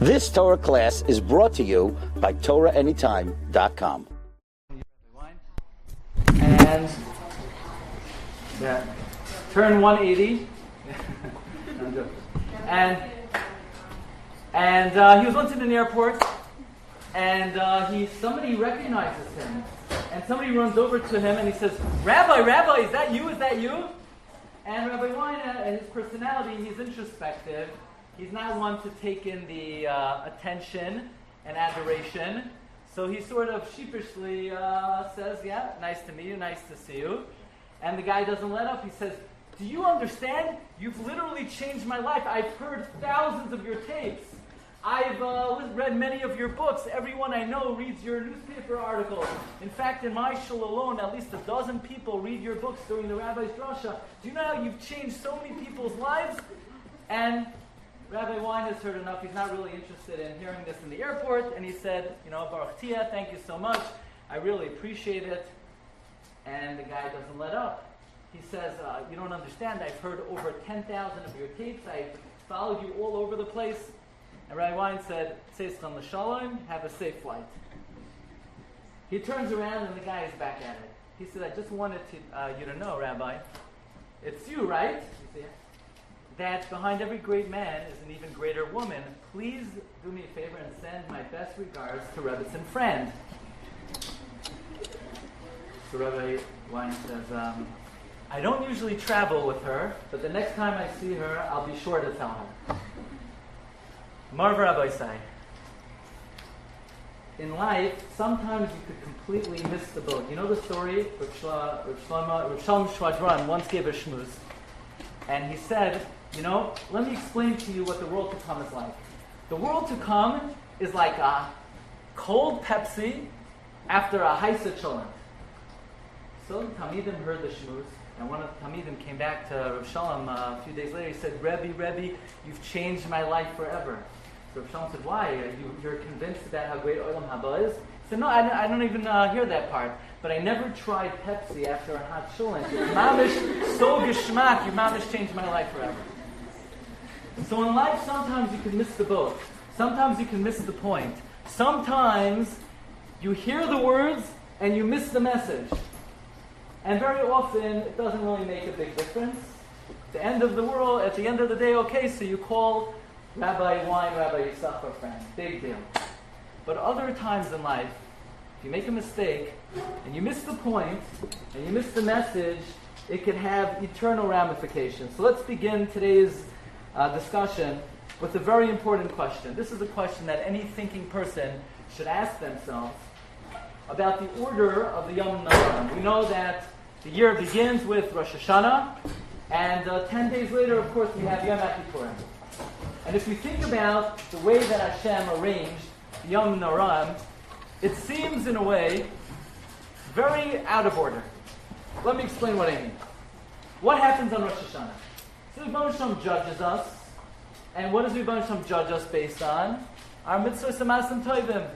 This Torah class is brought to you by TorahAnytime.com. And turn 180. and he was once in an airport, and somebody recognizes him, and somebody runs over to him and he says, Rabbi, is that you? Is that you? And Rabbi Wein, his personality, he's introspective. He's not one to take in the attention and adoration. So he sort of sheepishly says, yeah, nice to meet you, nice to see you. And the guy doesn't let up. He says, do you understand? You've literally changed my life. I've heard thousands of your tapes. I've read many of your books. Everyone I know reads your newspaper articles. In fact, in my shul alone, at least 12 people read your books during the Rabbi's Drasha. Do you know how you've changed so many people's lives? And Rabbi Wein has heard enough. He's not really interested in hearing this in the airport. And he said, Baruch Tia, thank you so much. I really appreciate it. And the guy doesn't let up. He says, you don't understand. I've heard over 10,000 of your tapes. I've followed you all over the place. And Rabbi Wein said, Tzeischan l'shalom, have a safe flight. He turns around and the guy is back at it. He said, I just wanted you to know, Rabbi, it's you, right? He said, that behind every great man is an even greater woman. Please do me a favor and send my best regards to Rebbe's friend. So Rabbi Wein says, I don't usually travel with her, but the next time I see her, I'll be sure to tell her. Marv Rabbi Sai. In life, sometimes you could completely miss the boat. You know the story? Rav Shalom Shvadran once gave a shmooze, and he said, let me explain to you what the world to come is like. The world to come is like a cold Pepsi after a Haisa Cholent. So the Talmidim heard the shmooze, and one of the Talmidim came back to Rav Shalom a few days later. He said, Rebbe, you've changed my life forever. So Rav Shalom said, why? You're convinced about how great Olam Haba is? He said, no, I don't even hear that part. But I never tried Pepsi after a hot cholent. Your mamish, so geschmack, your mamish changed my life forever. So in life, sometimes you can miss the boat. Sometimes you can miss the point. Sometimes you hear the words and you miss the message. And very often, it doesn't really make a big difference. At the end of the world, at the end of the day, okay, so you call Rabbi Wein, Rabbi Yisachar friend. Big deal. But other times in life, if you make a mistake, and you miss the point, and you miss the message, it can have eternal ramifications. So let's begin today's discussion with a very important question. This is a question that any thinking person should ask themselves about the order of the Yom Noram. We know that the year begins with Rosh Hashanah, and 10 days later, of course, we have Yom Kippurim. And if you think about the way that Hashem arranged Yom Noram, it seems in a way very out of order. Let me explain what I mean. What happens on Rosh Hashanah? So Rebbeinu Shalom judges us, and what does Rebbeinu Shalom judge us based on? Our mitzvahs and masim tovim.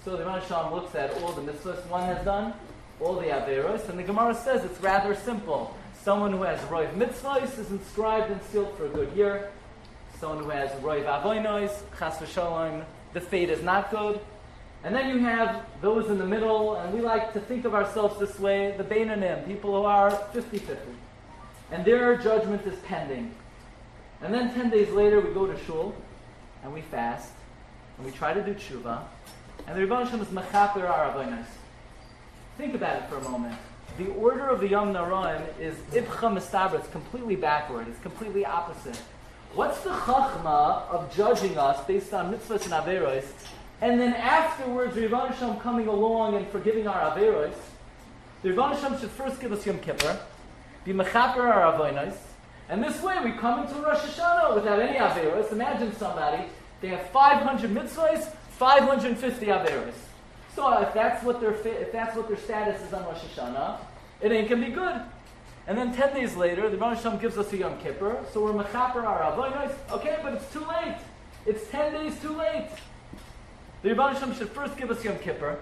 So the Rebbeinu Shalom looks at all the mitzvahs one has done, all the averos, and the Gemara says it's rather simple. Someone who has roiv mitzvahs is inscribed and sealed for a good year. Someone who has roiv avonos, chas v'shalom, the fate is not good. And then you have those in the middle, and we like to think of ourselves this way, the Beinanim, people who are 50-50. And their judgment is pending. And then 10 days later, we go to shul, and we fast, and we try to do tshuva, and the Rebbeinu Shalom is mechaper our avonos. Think about it for a moment. The order of the Yom Noraim is ibcha mistaber. It's completely backward. It's completely opposite. What's the chachma of judging us based on mitzvahs and averos, and then afterwards, Rebbeinu Shalom coming along and forgiving our averos? The Rebbeinu Shalom should first give us Yom Kippur, be mechaper our avonos, and this way we come into Rosh Hashanah without any averos. Imagine somebody, they have 500 mitzvahs, 550 averos. So if that's what their status is on Rosh Hashanah, it ain't gonna be good. And then 10 days later, the Rebbeinu Shalom gives us a Yom Kippur, so we're mechaper our avonos. Okay, but it's too late. It's 10 days too late. The Rebbeinu Shalom should first give us Yom Kippur.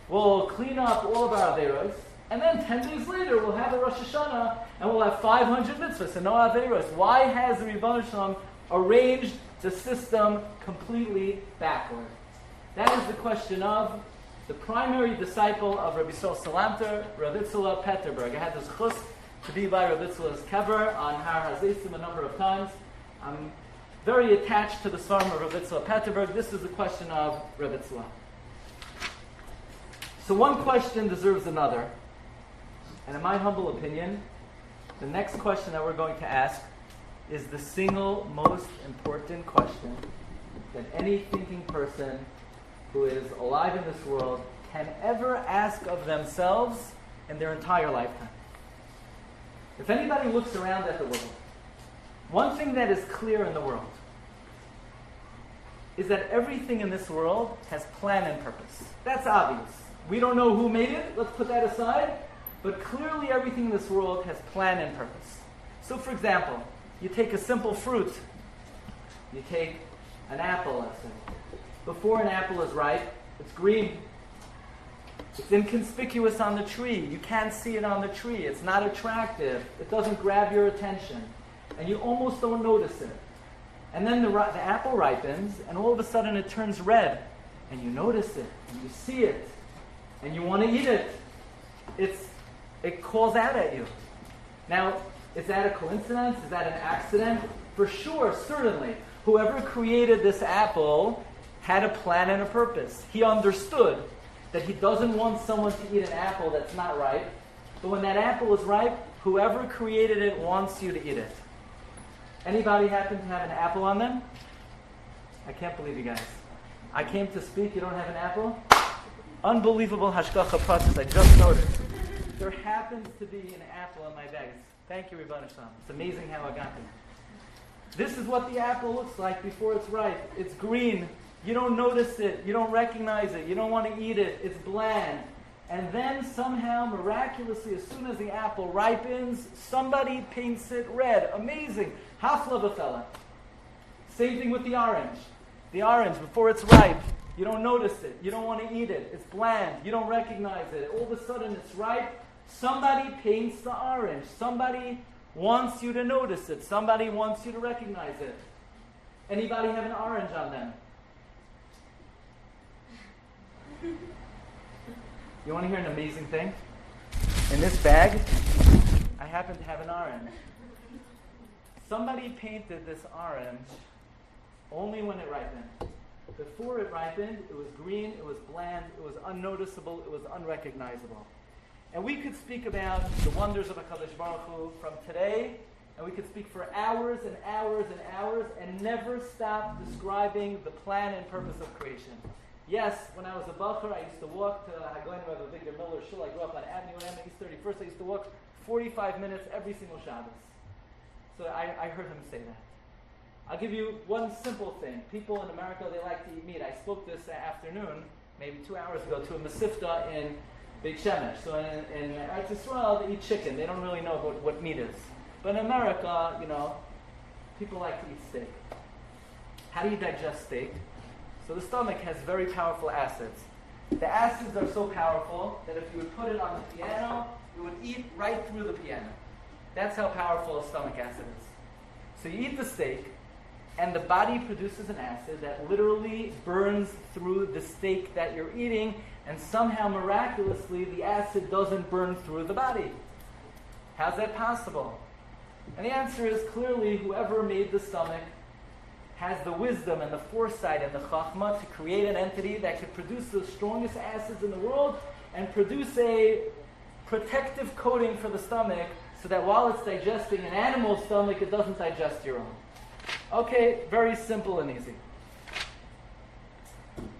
We'll clean up all of our averos, and then 10 days later we'll have a Rosh Hashanah, and we'll have 500 mitzvahs and no averos. Why has the Rebbeinu Shalom arranged the system completely backward. That is the question of the primary disciple of Rabbi Sol Salanter, Rabbi Itzula Petterberg. I had this chus to be by Rabbi Itzula's kever on Har HaZeisim a number of times. I'm very attached to the Svarim of Rabbi Itzula Petterberg. This is the question of Rabbi Itzula. So one question deserves another. And in my humble opinion, the next question that we're going to ask is the single most important question that any thinking person who is alive in this world can ever ask of themselves in their entire lifetime. If anybody looks around at the world, one thing that is clear in the world is that everything in this world has plan and purpose. That's obvious. We don't know who made it, let's put that aside, but clearly everything in this world has plan and purpose. So for example, you take a simple fruit. You take an apple, let's say. Before an apple is ripe, it's green. It's inconspicuous on the tree. You can't see it on the tree. It's not attractive. It doesn't grab your attention. And you almost don't notice it. And then the apple ripens, and all of a sudden it turns red. And you notice it, and you see it, and you want to eat it. It calls out at you. Now, is that a coincidence? Is that an accident? For sure, certainly. Whoever created this apple had a plan and a purpose. He understood that he doesn't want someone to eat an apple that's not ripe. But when that apple is ripe, whoever created it wants you to eat it. Anybody happen to have an apple on them? I can't believe you guys. I came to speak, you don't have an apple? Unbelievable hashgacha process, I just noticed. There happens to be an apple in my bag. Thank you, Rebbeinu Shalom. It's amazing how I got there. This is what the apple looks like before it's ripe. It's green. You don't notice it. You don't recognize it. You don't want to eat it. It's bland. And then somehow, miraculously, as soon as the apple ripens, somebody paints it red. Amazing. Hafla b'fela. Same thing with the orange. The orange, before it's ripe, you don't notice it. You don't want to eat it. It's bland. You don't recognize it. All of a sudden, it's ripe. Somebody paints the orange. Somebody wants you to notice it. Somebody wants you to recognize it. Anybody have an orange on them? You want to hear an amazing thing? In this bag, I happen to have an orange. Somebody painted this orange only when it ripened. Before it ripened, it was green, it was bland, it was unnoticeable, it was unrecognizable. And we could speak about the wonders of HaKadosh Baruch Hu from today, and we could speak for hours and hours and hours and never stop describing the plan and purpose of creation. Yes, when I was a bacher, I used to walk to Hagoyin Rabbi Victor Miller Shul. I grew up on Avenue and East 31st. I used to walk 45 minutes every single Shabbos. So I heard him say that. I'll give you one simple thing. People in America, they like to eat meat. I spoke this afternoon, maybe 2 hours ago, to a Masifta in Beit Shemesh. So in Eretz Yisrael, they eat chicken. They don't really know what meat is. But in America, people like to eat steak. How do you digest steak? So the stomach has very powerful acids. The acids are so powerful that if you would put it on the piano, it would eat right through the piano. That's how powerful a stomach acid is. So you eat the steak, and the body produces an acid that literally burns through the steak that you're eating, and somehow miraculously the acid doesn't burn through the body. How's that possible? And the answer is clearly whoever made the stomach has the wisdom and the foresight and the chachma to create an entity that could produce the strongest acids in the world and produce a protective coating for the stomach so that while it's digesting an animal's stomach, it doesn't digest your own. Okay, very simple and easy.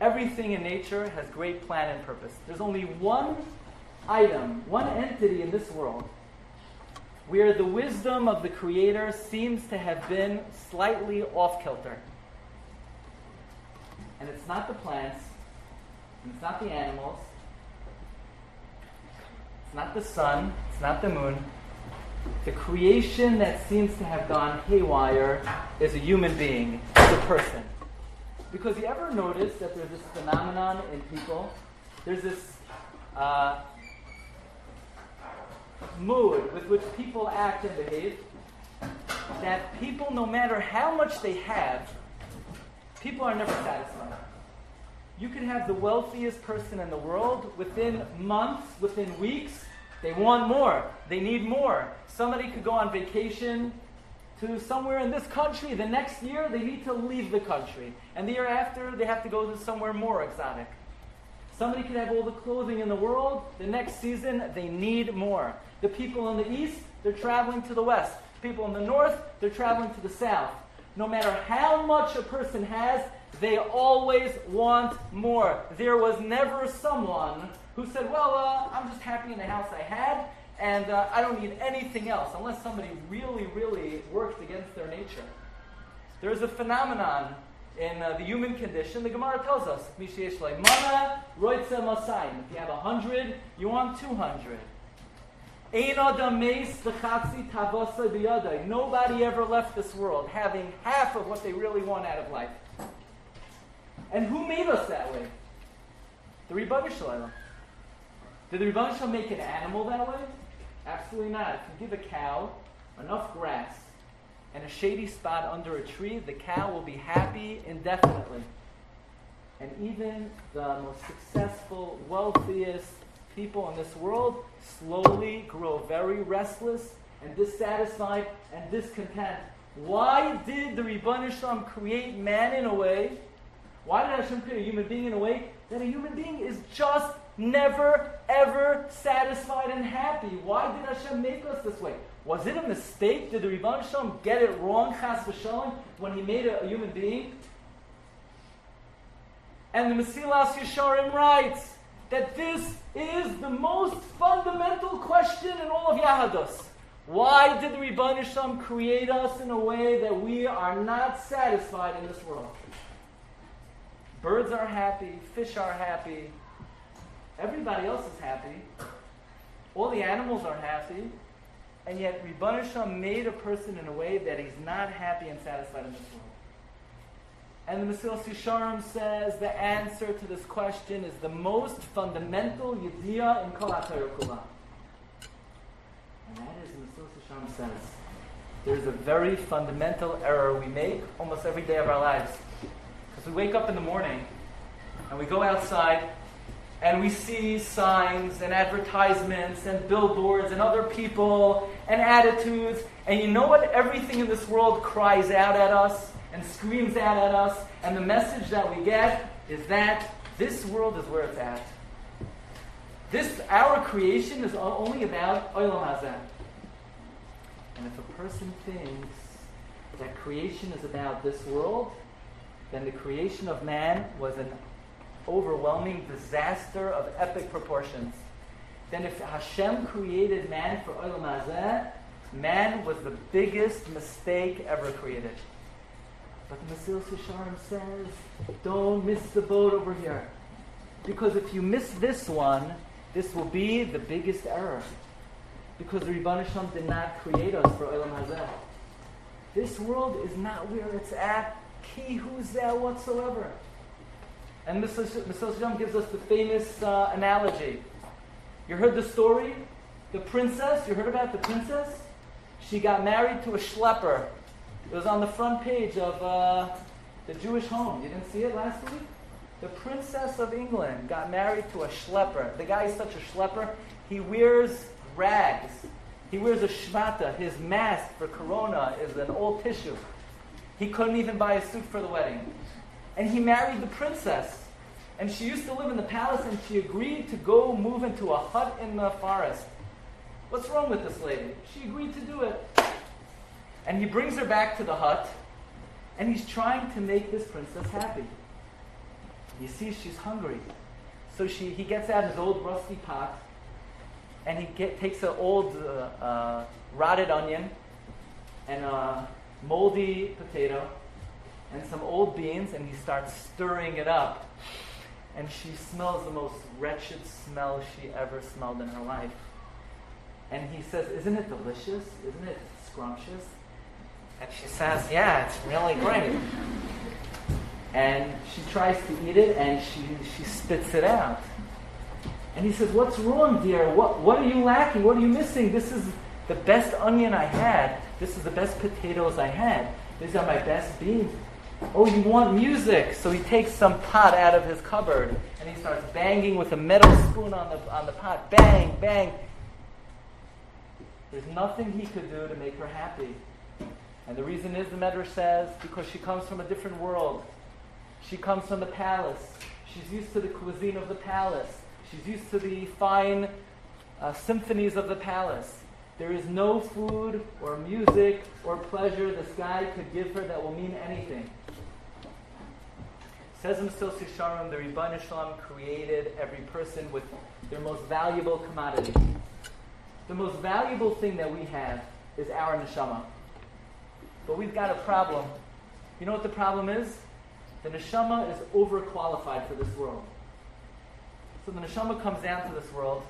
Everything in nature has great plan and purpose. There's only one item, one entity in this world where the wisdom of the Creator seems to have been slightly off-kilter. And it's not the plants, and it's not the animals, it's not the sun, it's not the moon. The creation that seems to have gone haywire is a human being, it's a person. Because you ever notice that there's this phenomenon in people, there's this mood with which people act and behave, that people, no matter how much they have, People are never satisfied. You could have the wealthiest person in the world, within months, within weeks, they want more. They need more. Somebody could go on vacation to somewhere in this country. The next year, they need to leave the country. And the year after, they have to go to somewhere more exotic. Somebody could have all the clothing in the world. The next season, they need more. The people in the east, they're traveling to the west. People in the north, they're traveling to the south. No matter how much a person has, they always want more. There was never someone who said, well, I'm just happy in the house I had, and I don't need anything else, unless somebody really, really worked against their nature. There is a phenomenon in the human condition. The Gemara tells us, if you have 100, you want 200. Nobody ever left this world having half of what they really want out of life. And who made us that way? The Rebbe Shalom. Did the Rebbe Shalom make an animal that way? Absolutely not. If you give a cow enough grass and a shady spot under a tree, the cow will be happy indefinitely. And even the most successful, wealthiest people in this world slowly grow very restless and dissatisfied and discontent. Why did the Rebbe Shalom create man in a way? Why did Hashem create a human being in a way that a human being is just never, ever satisfied and happy? Why did Hashem make us this way? Was it a mistake? Did the Rebbe Shalom get it wrong, chas v'shalom, when he made a human being? And the Mesilas Yesharim writes that this is the most fundamental question in all of Yahadus. Why did the Rebbe Shalom create us in a way that we are not satisfied in this world? Birds are happy, fish are happy, everybody else is happy, all the animals are happy, and yet Rebbe Shalom made a person in a way that he's not happy and satisfied in this world. And the Mesilas Yesharim says the answer to this question is the most fundamental yediyah in Kol HaTorah Kula. And that is, the Mesilas Yesharim says, there's a very fundamental error we make almost every day of our lives. Because we wake up in the morning and we go outside and we see signs and advertisements and billboards and other people and attitudes. And you know what? Everything in this world cries out at us and screams out at us. And the message that we get is that this world is where it's at. Our creation is only about Olam Hazeh. And if a person thinks that creation is about this world, then the creation of man was an overwhelming disaster of epic proportions. Then if Hashem created man for Olam Hazeh, man was the biggest mistake ever created. But the Mesilas Yesharim says, don't miss the boat over here. Because if you miss this one, this will be the biggest error. Because the Rebbe Shalom did not create us for Olam Hazeh. This world is not where it's at. Ki hu zeh whatsoever. And Mesilas Yesharim gives us the famous analogy. You heard the story? The princess, you heard about the princess? She got married to a schlepper. It was on the front page of the Jewish Home. You didn't see it last week? The Princess of England got married to a schlepper. The guy is such a schlepper, he wears rags. He wears a shvata. His mask for corona is an old tissue. He couldn't even buy a suit for the wedding. And he married the princess. And she used to live in the palace, and she agreed to go move into a hut in the forest. What's wrong with this lady? She agreed to do it. And he brings her back to the hut, and he's trying to make this princess happy. He sees she's hungry. So he gets out his old rusty pot, and he takes an old rotted onion, and a moldy potato, and some old beans, and he starts stirring it up. And she smells the most wretched smell she ever smelled in her life. And he says, "Isn't it delicious? Isn't it scrumptious?" And she says, "Yeah, it's really great." And she tries to eat it, and she spits it out. And he says, "What's wrong, dear? What are you lacking? What are you missing? This is the best onion I had. This is the best potatoes I had. These are my best beans." Oh, you want music? So he takes some pot out of his cupboard and he starts banging with a metal spoon on the pot. Bang, bang. There's nothing he could do to make her happy. And the reason is, the Medrash says, because she comes from a different world. She comes from the palace. She's used to the cuisine of the palace. She's used to the fine symphonies of the palace. There is no food or music or pleasure this guy could give her that will mean anything. Says in Mesilas Yesharim, the Rebbeinu Shalom created every person with their most valuable commodity. The most valuable thing that we have is our neshama. But we've got a problem. You know what the problem is? The neshama is overqualified for this world. So the neshama comes down to this world,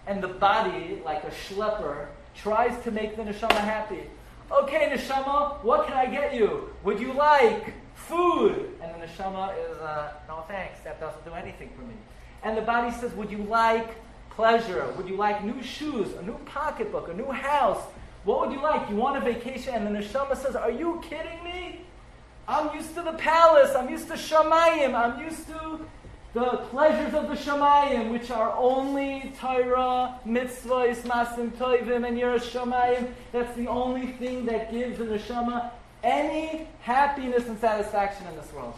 and the body, like a schlepper, tries to make the neshama happy. Okay, neshama, what can I get you? Would you like food? And the neshama is, no thanks, that doesn't do anything for me. And the body says, would you like pleasure? Would you like new shoes, a new pocketbook, a new house? What would you like? You want a vacation? And the neshama says, are you kidding me? I'm used to the palace. I'm used to shamayim. I'm used to the pleasures of the shamayim, which are only Torah, mitzvahs, masim toivim, and yiras shamayim. That's the only thing that gives the neshama any happiness and satisfaction in this world.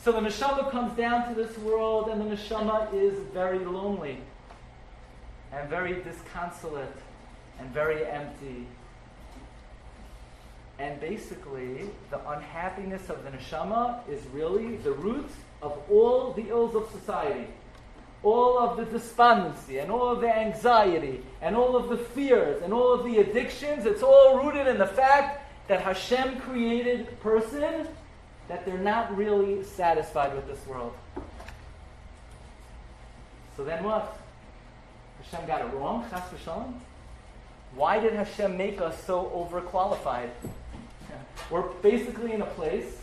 So the neshama comes down to this world, and the neshama is very lonely, and very disconsolate, and very empty. And basically, the unhappiness of the neshama is really the root of all the ills of society. All of the despondency, and all of the anxiety, and all of the fears, and all of the addictions, it's all rooted in the fact that Hashem created a person that they're not really satisfied with this world. So then what? Hashem got it wrong? Chas v'shalom? Why did Hashem make us so overqualified? We're basically in a place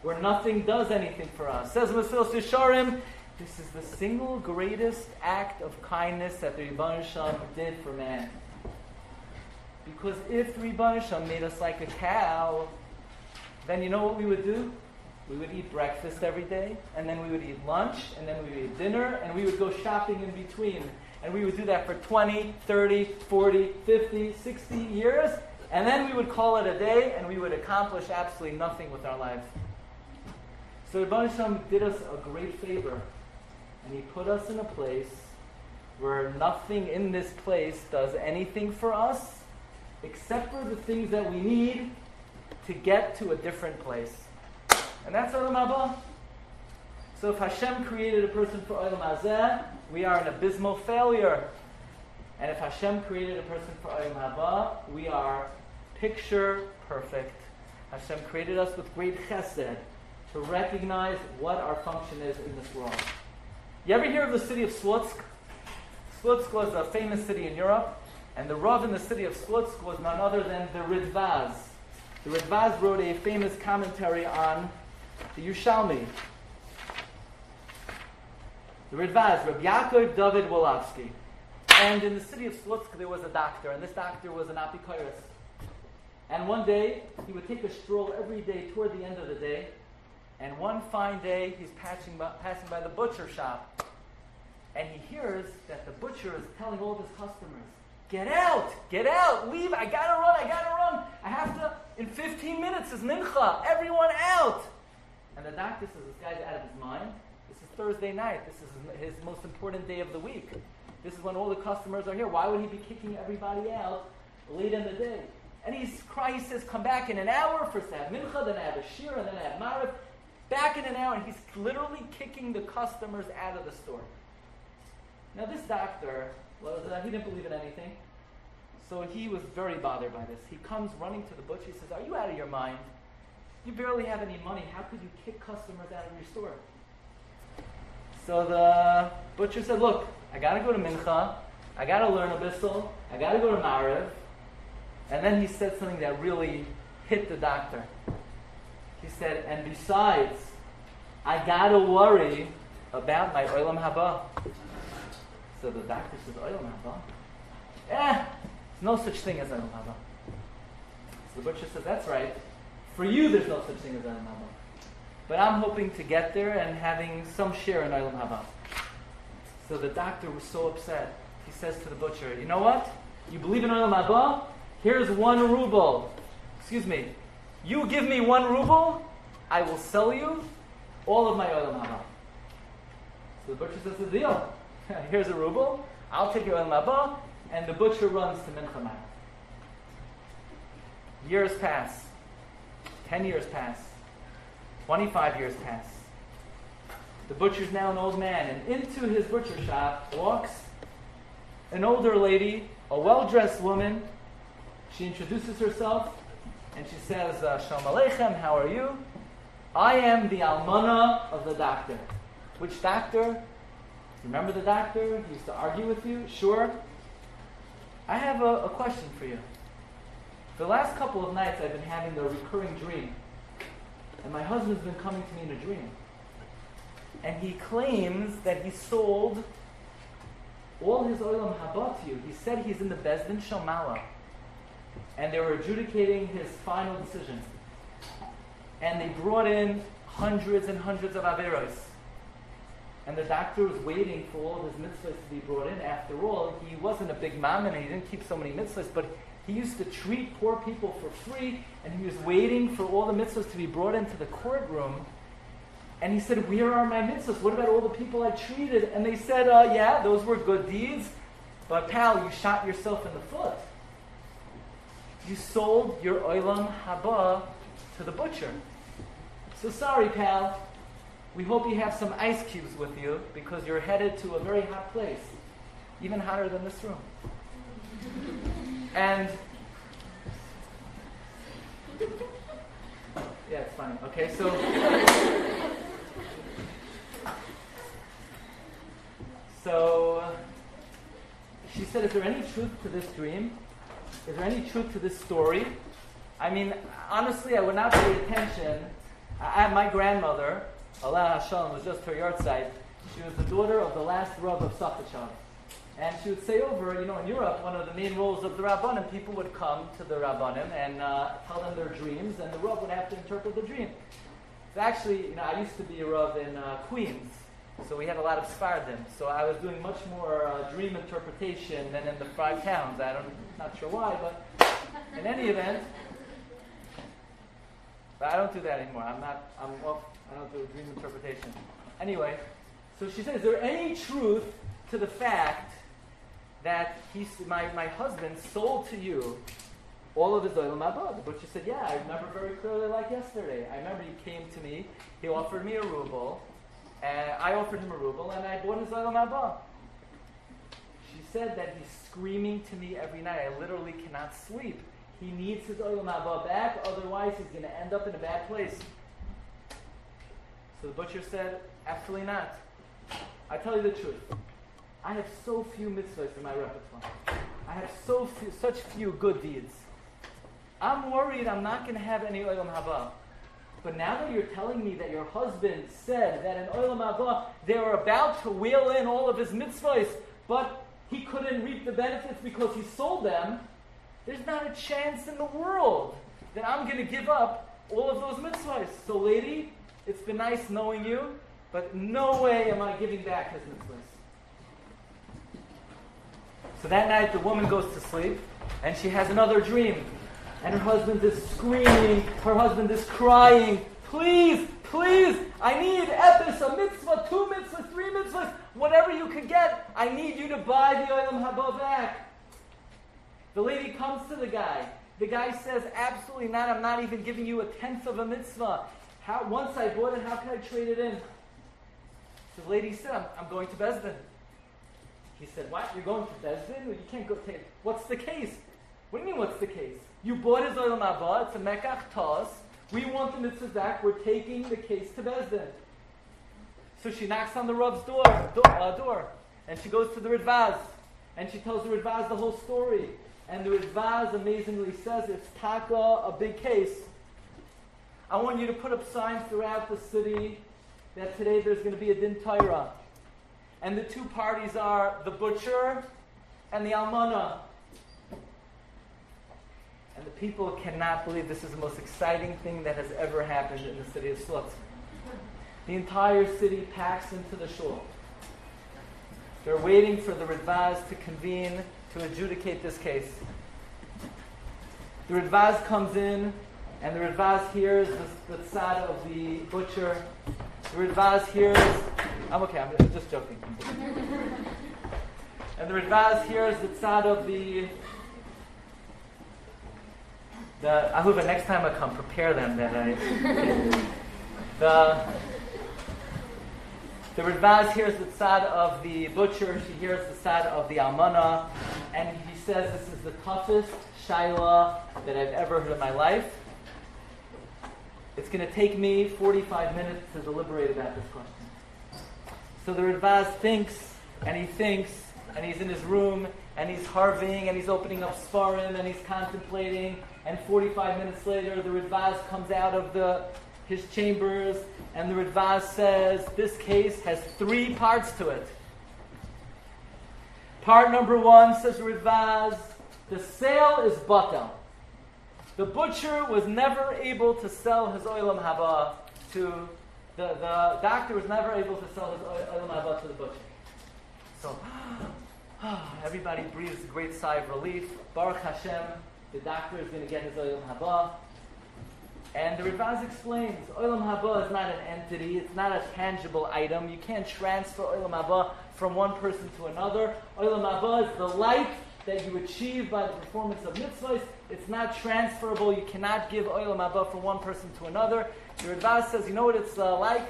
where nothing does anything for us. Says Mesilas Yesharim, this is the single greatest act of kindness that the Rebbeinu Shalom did for man. Because if the Rebbeinu Shalom made us like a cow, then you know what we would do? We would eat breakfast every day, and then we would eat lunch, and then we would eat dinner, and we would go shopping in between. And we would do that for 20, 30, 40, 50, 60 years, and then we would call it a day, and we would accomplish absolutely nothing with our lives. So Rebbeinu Shalom did us a great favor, and he put us in a place where nothing in this place does anything for us, except for the things that we need to get to a different place. And that's Olam Haba. So if Hashem created a person for Olam Hazeh, we are an abysmal failure. And if Hashem created a person for Olam Haba, we are picture perfect. Hashem created us with great chesed to recognize what our function is in this world. You ever hear of the city of Slutsk? Slutsk was a famous city in Europe, and the Rav in the city of Slutsk was none other than the Ridvaz. The Ridvaz wrote a famous commentary on the Yerushalmi. The Ridvaz, Rabbi Yaakov David Wolofsky. And in the city of Slutsk there was a doctor, and this doctor was an apikoros. And one day, he would take a stroll every day toward the end of the day, and one fine day, he's passing by the butcher shop, and he hears that the butcher is telling all of his customers, get out, leave, I gotta run, I have to, in 15 minutes is mincha, everyone out. And the doctor says, this guy's out of his mind. This is Thursday night, this is his most important day of the week. This is when all the customers are here. Why would he be kicking everybody out late in the day? And he says, come back in an hour, first I have mincha, then I have a shiur, and then I have marav. Back in an hour, and he's literally kicking the customers out of the store. Now this doctor, he didn't believe in anything, so he was very bothered by this. He comes running to the butcher, he says, are you out of your mind? You barely have any money, how could you kick customers out of your store? So the butcher said, look, I gotta go to mincha, I gotta learn a bissel, I gotta go to marav. And then he said something that really hit the doctor. He said, and besides, I gotta worry about my Olam Haba. So the doctor says, Olam Haba? There's no such thing as Olam Haba. So the butcher says, that's right. For you, there's no such thing as Olam Haba. But I'm hoping to get there and having some share in Olam Haba. So the doctor was so upset. He says to the butcher, you know what? You believe in Olam Haba? Here's 1 ruble. Excuse me. You give me 1 ruble, I will sell you all of my Olam Haba. So the butcher says, the deal. Here's a ruble. I'll take your Olam Haba. And the butcher runs to Mincha. Years pass. 10 years pass. 25 years pass. The butcher's now an old man, and into his butcher shop walks an older lady, a well-dressed woman. She introduces herself, and she says, Shalom Aleichem, how are you? I am the almana of the doctor. Which doctor? Remember the doctor? He used to argue with you? Sure. I have a question for you. The last couple of nights I've been having a recurring dream. And my husband's been coming to me in a dream. And he claims that he sold all his Olam Haba to you. He said he's in the Bezdin Shamala. And they were adjudicating his final decision. And they brought in hundreds and hundreds of Averos. And the doctor was waiting for all his mitzvahs to be brought in. After all, he wasn't a big mammon and he didn't keep so many mitzvahs, but he used to treat poor people for free, and he was waiting for all the mitzvahs to be brought into the courtroom. And he said, where are my mitzvahs? What about all the people I treated? And they said, yeah, those were good deeds, but pal, you shot yourself in the foot. You sold your Olam Haba to the butcher. So sorry, pal. We hope you have some ice cubes with you because you're headed to a very hot place, even hotter than this room. And yeah, it's funny. Okay, so she said, is there any truth to this dream? Is there any truth to this story? I mean, honestly, I would not pay attention. I have my grandmother, Allah Hashem, was just her yahrzeit. She was the daughter of the last Rav of Tichon. And she would say over, in Europe, one of the main roles of the Rabbanim, people would come to the Rabbanim and tell them their dreams, and the Rav would have to interpret the dream. So actually, I used to be a Rav in Queens, so we had a lot of Sfardim. So I was doing much more dream interpretation than in the 5 towns. Not sure why, but in any event, but I don't do that anymore. I don't do dream interpretation. Anyway, so she says, is there any truth to the fact that my husband sold to you all of his Olam Haba? The butcher said, yeah, I remember very clearly like yesterday. I remember he came to me, he offered me a ruble, and I offered him a ruble, and I bought his Olam Haba. She said that he's screaming to me every night. I literally cannot sleep. He needs his Olam Haba back, otherwise he's going to end up in a bad place. So the butcher said, absolutely not. I tell you the truth. I have so few mitzvahs in my repertoire. I have such few good deeds. I'm worried I'm not going to have any Olam Haba. But now that you're telling me that your husband said that in Olam Haba they were about to wheel in all of his mitzvahs, but he couldn't reap the benefits because he sold them, there's not a chance in the world that I'm going to give up all of those mitzvahs. So lady, it's been nice knowing you, but no way am I giving back his mitzvahs. So that night the woman goes to sleep, and she has another dream. And her husband is screaming, her husband is crying, please, please, I need epis, a mitzvah, 2 mitzvahs, 3 mitzvahs, whatever you could get, I need you to buy the Olam Haba back. The lady comes to the guy. The guy says, absolutely not, I'm not even giving you 1/10 of a mitzvah. Once I bought it, how can I trade it in? So the lady said, I'm going to Bezdin. He said, what? You're going to Bezdin? Well, you can't go take. What's the case? What do you mean, what's the case? You bought his Olam Haba, it's a Mekach Tos. We want the mitzvah back, we're taking the case to Bezdin. So she knocks on the Rav's door, and she goes to the Ridvaz, and she tells the Ridvaz the whole story. And the Ridvaz amazingly says, it's taka, a big case. I want you to put up signs throughout the city that today there's going to be a din Torah. And the 2 parties are the butcher and the almana. And the people cannot believe this is the most exciting thing that has ever happened in the city of Slutsk. The entire city packs into the shul. They're waiting for the Radvaz to convene to adjudicate this case. The Radvaz comes in, and the Radvaz hears the tzad of the butcher. The Radvaz hears... I'm just joking. And the Radvaz hears the tzad of the Ahuva, next time I come, prepare them that the Radvaz hears the tzad of the butcher, she hears the tzad of the almana, and he says, this is the toughest shaila that I've ever heard in my life. It's going to take me 45 minutes to deliberate about this question. So the Radvaz thinks, and he's in his room, and he's harving, and he's opening up Sfarim, and he's contemplating, and 45 minutes later, the Radvaz comes out of his chambers, and the Radvaz says, this case has 3 parts to it. Part number 1, says the Radvaz, the sale is batel. The butcher was never able to sell his oilam haba to, the doctor was never able to sell his oilam haba to the butcher. So, everybody breathes a great sigh of relief. Baruch Hashem, the doctor is going to get his oilam haba. And the Radvaz explains, oilam haba is not an entity, it's not a tangible item. You can't transfer oilam haba from one person to another. Oilam haba is the life that you achieve by the performance of mitzvahs. It's not transferable. You cannot give oilam haba from one person to another. The Radvaz says, you know what it's like?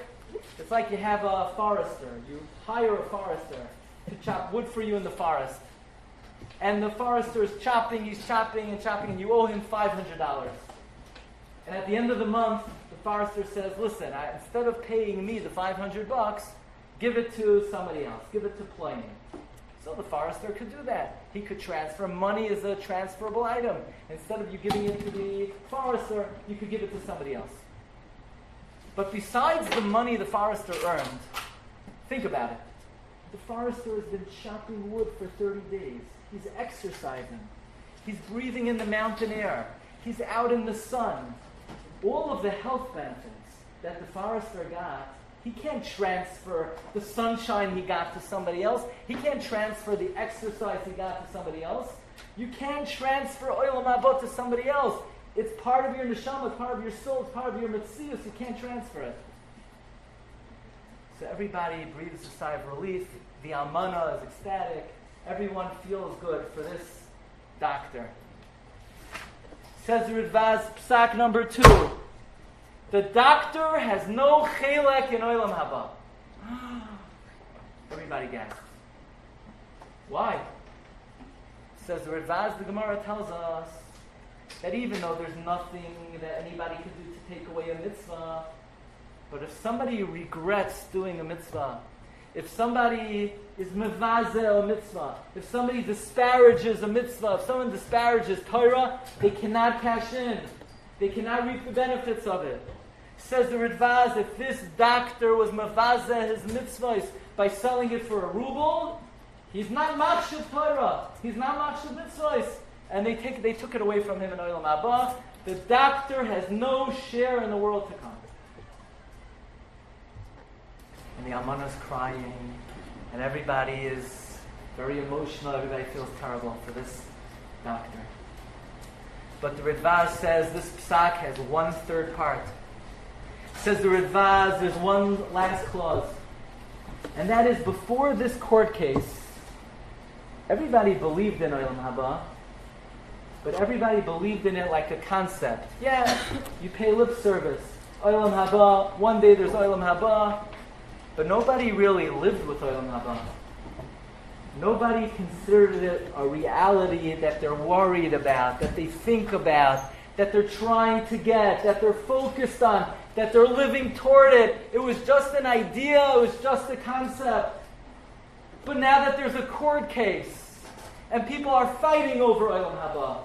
It's like you have a forester. You hire a forester to chop wood for you in the forest. And the forester is chopping, he's chopping, and you owe him $500. And at the end of the month, the forester says, listen, instead of paying me the $500, give it to somebody else. Give it to Pliny. So the forester could do that. He could transfer. Money is a transferable item. Instead of you giving it to the forester, you could give it to somebody else. But besides the money the forester earned, think about it. The forester has been chopping wood for 30 days. He's exercising. He's breathing in the mountain air. He's out in the sun. All of the health benefits that the forester got, he can't transfer the sunshine he got to somebody else. He can't transfer the exercise he got to somebody else. You can't transfer oilam haba to somebody else. It's part of your neshama, it's part of your soul, it's part of your metzius. You can't transfer it. So everybody breathes a sigh of relief. The almana is ecstatic. Everyone feels good for this doctor. Says the Radvaz, psak number 2. The doctor has no chelek in oilam haba. Everybody gasps. Why? Says the Radvaz, the Gemara tells us that even though there's nothing that anybody can do to take away a mitzvah, but if somebody regrets doing a mitzvah, if somebody is mevazel a mitzvah, if somebody disparages a mitzvah, if someone disparages Torah, they cannot cash in. They cannot reap the benefits of it. Says the Radvaz, if this doctor was mevazel his mitzvahs by selling it for a ruble, he's not machshav Torah. He's not machshav mitzvahs. And they took it away from him in oilam haba. The doctor has no share in the world to come. And the almana is crying, and everybody is very emotional. Everybody feels terrible for this doctor. But the Radvaz says this psak has 1/3 part. Says the Radvaz, there's one last clause, and that is before this court case, everybody believed in oilam haba, but everybody believed in it like a concept. Yeah, you pay lip service. Oilam haba, one day there's oilam haba. But nobody really lived with oilam haba. Nobody considered it a reality that they're worried about, that they think about, that they're trying to get, that they're focused on, that they're living toward it. It was just an idea, it was just a concept. But now that there's a court case, and people are fighting over oilam haba,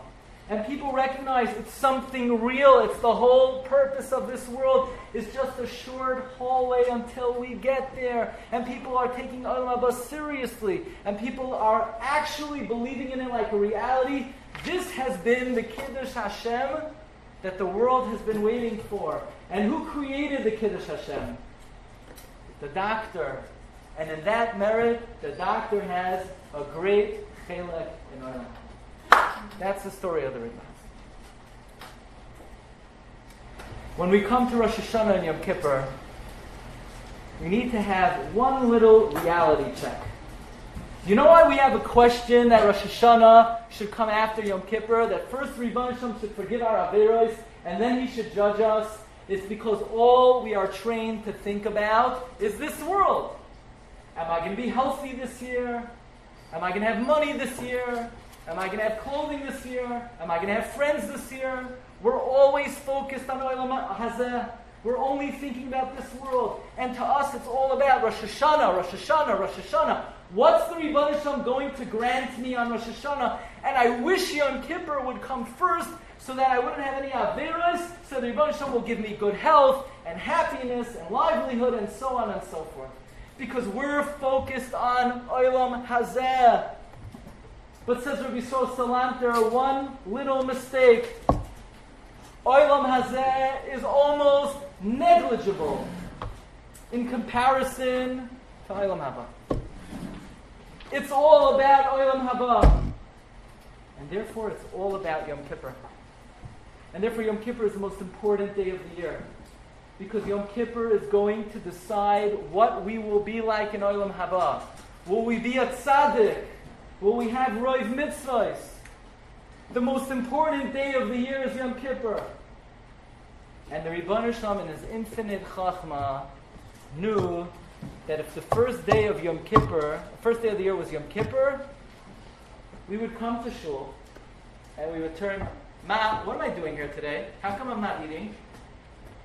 and people recognize it's something real, it's the whole purpose of this world, is just a short hallway until we get there. And people are taking oilam haba seriously, and people are actually believing in it like a reality. This has been the Kiddush Hashem that the world has been waiting for. And who created the Kiddush Hashem? The doctor. And in that merit, the doctor has a great chelek in Olam. That's the story of the Rebbe. When we come to Rosh Hashanah and Yom Kippur, we need to have one little reality check. You know why we have a question that Rosh Hashanah should come after Yom Kippur, that first Rebbe should forgive our averos, and then He should judge us? It's because all we are trained to think about is this world. Am I going to be healthy this year? Am I going to have money this year? Am I going to have clothing this year? Am I going to have friends this year? We're always focused on Olam Hazeh. We're only thinking about this world. And to us, it's all about Rosh Hashanah, Rosh Hashanah, Rosh Hashanah. What's the Rebbe Shalom going to grant me on Rosh Hashanah? And I wish Yom Kippur would come first so that I wouldn't have any averas, so the Rebbe Shalom will give me good health and happiness and livelihood and so on and so forth. Because we're focused on Olam Hazeh. But says Rabbi Yisrael Salanter, one little mistake. Olam Hazeh is almost negligible in comparison to Olam Haba. It's all about Olam Haba. And therefore it's all about Yom Kippur. And therefore Yom Kippur is the most important day of the year. Because Yom Kippur is going to decide what we will be like in Olam Haba. Will we be a tzaddik? Will we have roiv mitzvahs? The most important day of the year is Yom Kippur. And the Rebbeinu Shalom in His infinite chachma knew that if the first day of Yom Kippur, the first day of the year was Yom Kippur, we would come to shul and we would turn, Ma, what am I doing here today? How come I'm not eating?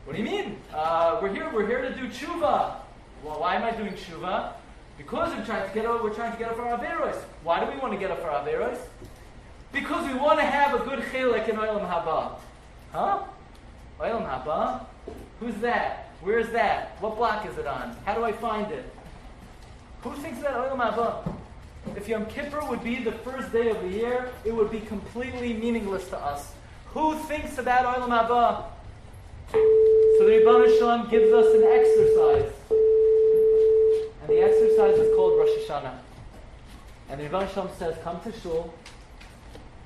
What do you mean? We're here to do tshuva. Well, why am I doing tshuva? Because we're trying to get off our averos. Why do we want to get off our averos? Because we want to have a good chilek in Olam Haba. Huh? Olam Haba? Who's that? Where is that? What block is it on? How do I find it? Who thinks that Olam Haba? If Yom Kippur would be the first day of the year, it would be completely meaningless to us. Who thinks about Olam Haba? So the Rebbeinu Shalom gives us an exercise. And the exercise is called Rosh Hashanah. And the Rebbeinu Shalom says, come to shul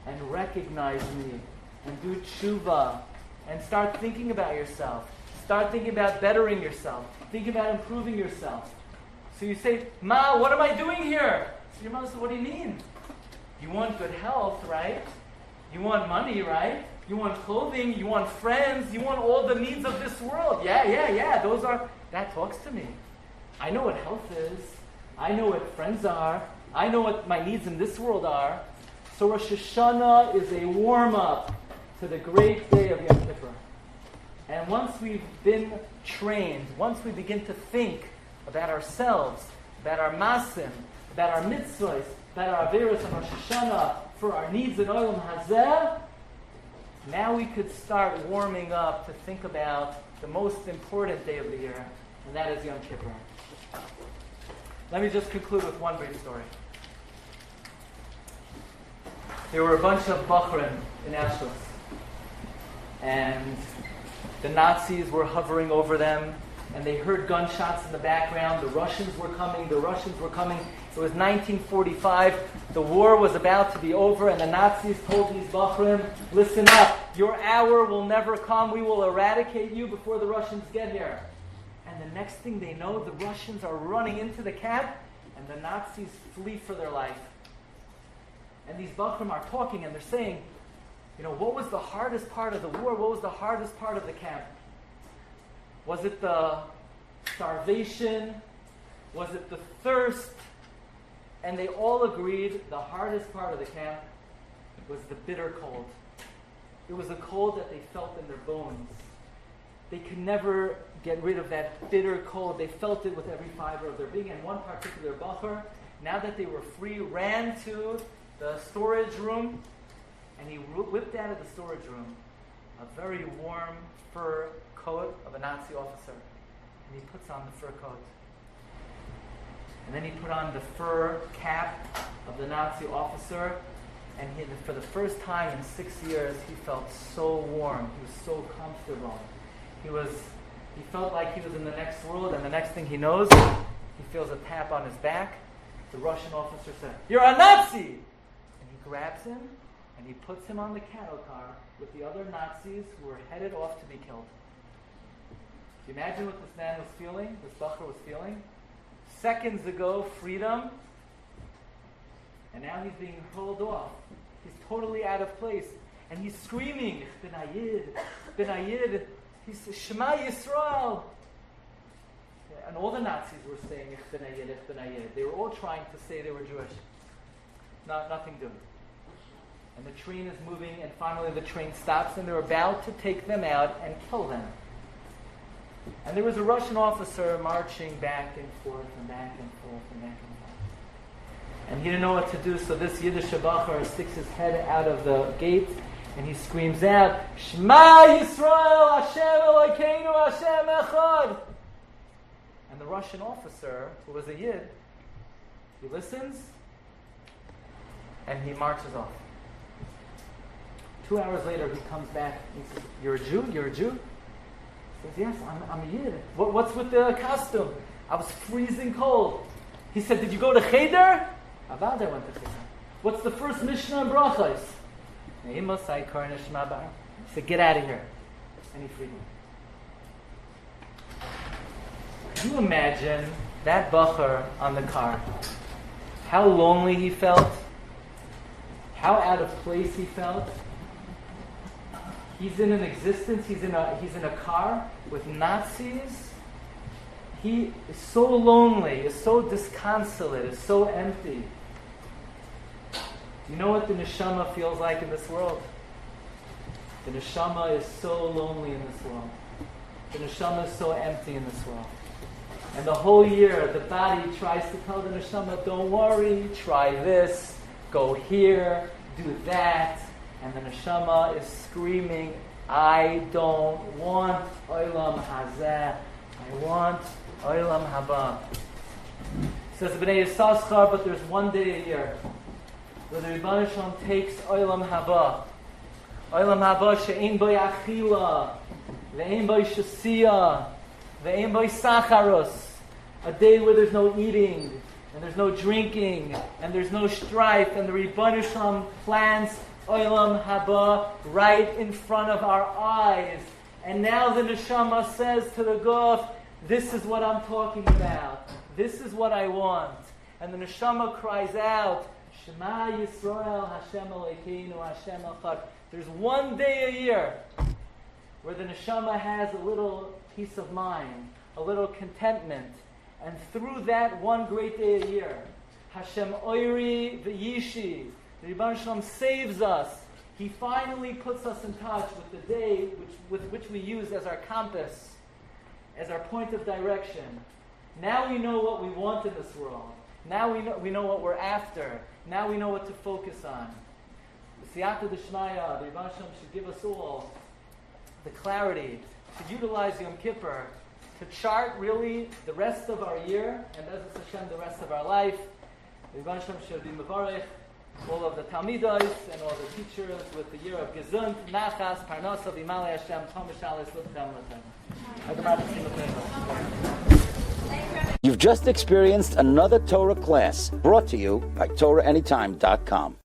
and recognize me and do tshuva and start thinking about yourself. Start thinking about bettering yourself. Think about improving yourself. So you say, Ma, what am I doing here? So your mother says, what do you mean? You want good health, right? You want money, right? You want clothing, you want friends, you want all the needs of this world. Yeah. That talks to me. I know what health is. I know what friends are. I know what my needs in this world are. So Rosh Hashanah is a warm-up to the great day of Yom Kippur. And once we've been trained, once we begin to think about ourselves, about our masim, about our mitzvahs, about our averos and Rosh Hashanah, for our needs in Olam Hazeh, now we could start warming up to think about the most important day of the year, and that is Yom Kippur. Let me just conclude with one brief story. There were a bunch of Bachrim in Auschwitz, and the Nazis were hovering over them, and they heard gunshots in the background. The Russians were coming. It was 1945. The war was about to be over, and the Nazis told these Bachrim, listen up, your hour will never come. We will eradicate you before the Russians get here. And the next thing they know, the Russians are running into the camp, and the Nazis flee for their life. And these Bachrim are talking, and they're saying, what was the hardest part of the war? What was the hardest part of the camp? Was it the starvation? Was it the thirst? And they all agreed the hardest part of the camp was the bitter cold. It was a cold that they felt in their bones. They could never get rid of that bitter cold. They felt it with every fiber of their being. And one particular Bacher, now that they were free, ran to the storage room, and he whipped out of the storage room a very warm fur coat of a Nazi officer. And he puts on the fur coat. And then he put on the fur cap of the Nazi officer, And for the first time in 6 years, he felt so warm. He was so comfortable. He felt like he was in the next world, and the next thing he knows, he feels a tap on his back. The Russian officer said, "You're a Nazi!" And he grabs him, and he puts him on the cattle car with the other Nazis who were headed off to be killed. Can you imagine what this man was feeling, this bacher was feeling? Seconds ago, freedom, and now he's being hurled off. He's totally out of place. And he's screaming, "Ich bin a Yid, ich bin a Yid." He says, "Shema Yisrael." And all the Nazis were saying, "Ich bin a Yid, ich bin a Yid." They were all trying to say they were Jewish. Nothing doing. And the train is moving, and finally the train stops, and they're about to take them out and kill them. And there was a Russian officer marching back and forth and back and forth and back and forth. And he didn't know what to do, so this Yiddish bacher sticks his head out of the gate, and he screams out, "Shema Yisrael, Hashem Elokeinu, Hashem Echad." And the Russian officer, who was a Yid, he listens, and he marches off. 2 hours later, he comes back, and he says, "You're a Jew? You're a Jew?" He says, "Yes, I'm a Yid." What's with the costume? "I was freezing cold." He said, "Did you go to Cheder?" "Avad, I went to Cheder." "What's the first Mishnah and Brachos?" He said, "Get out of here." And he freed him. Can you imagine that bacher on the car? How lonely he felt? How out of place he felt? He's in an existence, he's in a car with Nazis. He is so lonely, is so disconsolate, is so empty. You know what the neshama feels like in this world? The neshama is so lonely in this world. The neshama is so empty in this world. And the whole year, the body tries to tell the neshama, "Don't worry, try this, go here, do that." And the neshama is screaming, "I don't want olam hazeh. I want olam haba." Says Bnei Yissaschar, but there's one day a year where the Rebbeinu Shalom takes olam haba. Olam haba she'ein boi achila, ve'ein boi shasiya, ve'ein boi sacharos. A day where there's no eating, and there's no drinking, and there's no strife, and the Rebbeinu Shalom plants olam haba right in front of our eyes. And now the neshama says to the guf, "This is what I'm talking about. This is what I want." And the neshama cries out, "Shema Yisrael, Hashem Elokeinu, Hashem Echad." There's one day a year where the neshama has a little peace of mind, a little contentment. And through that one great day a year, Hashem Oiri V'Yishi, the Rebbeinu Shalom saves us. He finally puts us in touch with the day which we use as our compass, as our point of direction. Now we know what we want in this world. Now we know what we're after. Now we know what to focus on. The Siyata D'Shmaya, the Rebbeinu Shalom should give us all the clarity to utilize Yom Kippur to chart really the rest of our year, and as Hashem, the rest of our life. The Rebbeinu Shalom should be mevarech all of the Talmidos and all the teachers with the year of Gesund, Nachas, Parnasa, V'Malei Hashem, Tom Mishalis, L'Chem L'Chem. You've just experienced another Torah class brought to you by TorahAnytime.com.